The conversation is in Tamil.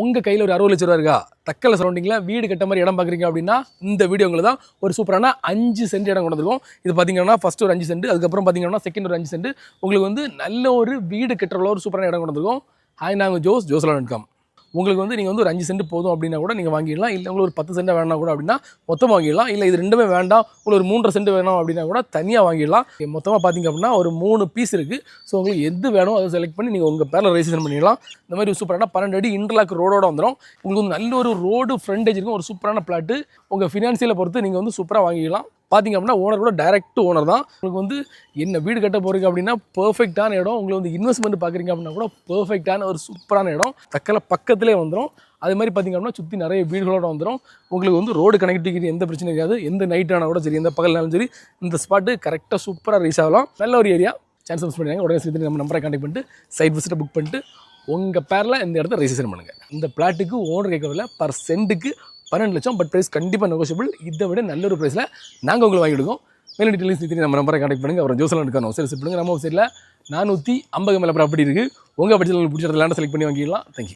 உங்கள் கையில் ஒரு 60 லட்ச ரூபா இருக்கா, தக்கலை சரௌண்டிங்கில் வீடு கட்ட மாதிரி இடம் பார்க்குறீங்க அப்படின்னா இந்த வீடியோ உங்களுக்கு தான் ஒரு சூப்பரான 5 சென்ட் இடம் கொண்டு வந்திருக்கும். இது பார்த்தீங்கன்னா ஃபஸ்ட்டு ஒரு 5 சென்ட், அதுக்கப்புறம் பார்த்தீங்கன்னா செகண்ட் ஒரு 5 சென்ட். உங்களுக்கு வந்து நல்ல ஒரு வீடு கட்டுற ஒரு சூப்பரான இடம் கொண்டு வந்திருக்கும். ஹாய், நாங்கள் ஜோஸ்லான்.com. உங்களுக்கு வந்து நீங்கள் வந்து ஒரு 5 சென்ட் போதும் அப்படின்னா கூட நீங்கள் வாங்கிடலாம். இல்லை உங்களுக்கு ஒரு 10 சென்ட் வேணாம் கூட அப்படின்னா மொத்தமாக வாங்கிடலாம். இல்லை இது ரெண்டுமே வேண்டாம், உங்களுக்கு ஒரு 3.5 சென்ட் வேணும் அப்படின்னா கூட தனியாக வாங்கிடலாம். மொத்தமாக பார்த்தீங்க அப்படின்னா ஒரு 3 பீஸ் இருக்குது. ஸோ உங்களுக்கு எது வேணும் அதை செலக்ட் பண்ணி நீங்கள் உங்கள் பேரில் ரெஜிஸ்ட்ரேஷன் பண்ணிடலாம். இந்த மாதிரி சூப்பரான 12 அடி இன்டர்லாக் ரோடோட வந்துடும். உங்களுக்கு வந்து நல்ல ஒரு ரோடு ஃப்ரண்டேஜ் இருக்கும். ஒரு சூப்பரான பிளாட்டு உங்கள் ஃபினான்சியலை பொறுத்து நீங்கள் வந்து சூப்பராக வாங்கிக்கலாம். பார்த்தீங்க அப்படின்னா ஓனர் கூட டைரக்ட் ஓனர் தான். உங்களுக்கு வந்து என்ன வீடு கட்ட போகிறீங்க அப்படின்னா பர்ஃபெக்டான இடம். உங்களுக்கு வந்து இன்வெஸ்ட்மெண்ட் பார்க்குறீங்க அப்படின்னா கூட பர்ஃபெக்டான ஒரு சூப்பரான இடம். தக்கலை பக்கத்துலேயே வந்துடும். அது மாதிரி பார்த்தீங்க அப்படின்னா சுற்றி நிறைய வீடுகளோட வந்துடும். உங்களுக்கு வந்து ரோடு கனெக்டிவிட்டி எந்த பிரச்சனையும் இருக்காது. எந்த நைட் ஆனால் கூட சரி, எந்த பகல்னாலும் சரி, இந்த ஸ்பாட்டு கரெக்டாக சூப்பராக ரீச் ஆகலாம். நல்ல ஒரு ஏரியா. சான்ஸ் மிஸ் பண்ணிடுங்க. உடனே சேர்த்து நம்ம நம்பரை கான்டெக்ட் பண்ணிட்டு சைட் விசிட்டை புக் பண்ணிட்டு உங்கள் பேரில் இந்த இடத்த ரெஜிஸ்ட்ரேஷன் பண்ணுங்கள். இந்த பிளாட்டுக்கு ஓனர் கேட்கவில்லை, பர் சென்ட்டுக்கு 12 லட்சம். பட் ப்ரைஸ் கண்டிப்பாக நெகோஷியபிள். இதை விட நல்ல ஒரு ப்ரைஸில் நாங்கள் உங்களுக்கு வாங்கி கொடுக்கோம். மேலும் டீட்டெயில்ஸ் நம்ம நம்பரை கான்டெக்ட் பண்ணுங்கள். அப்புறம் ஜோஸ்லான்.com சரி பண்ணுங்கள். நம்ம சைடில் 450 மேலே ப்ராப்பர்ட்டி இருக்குது. உங்கள் பட்ஜெட்டில் பிடிச்ச லேண்டை செலக்ட் பண்ணி வாங்கிடலாம். தேங்க்யூ.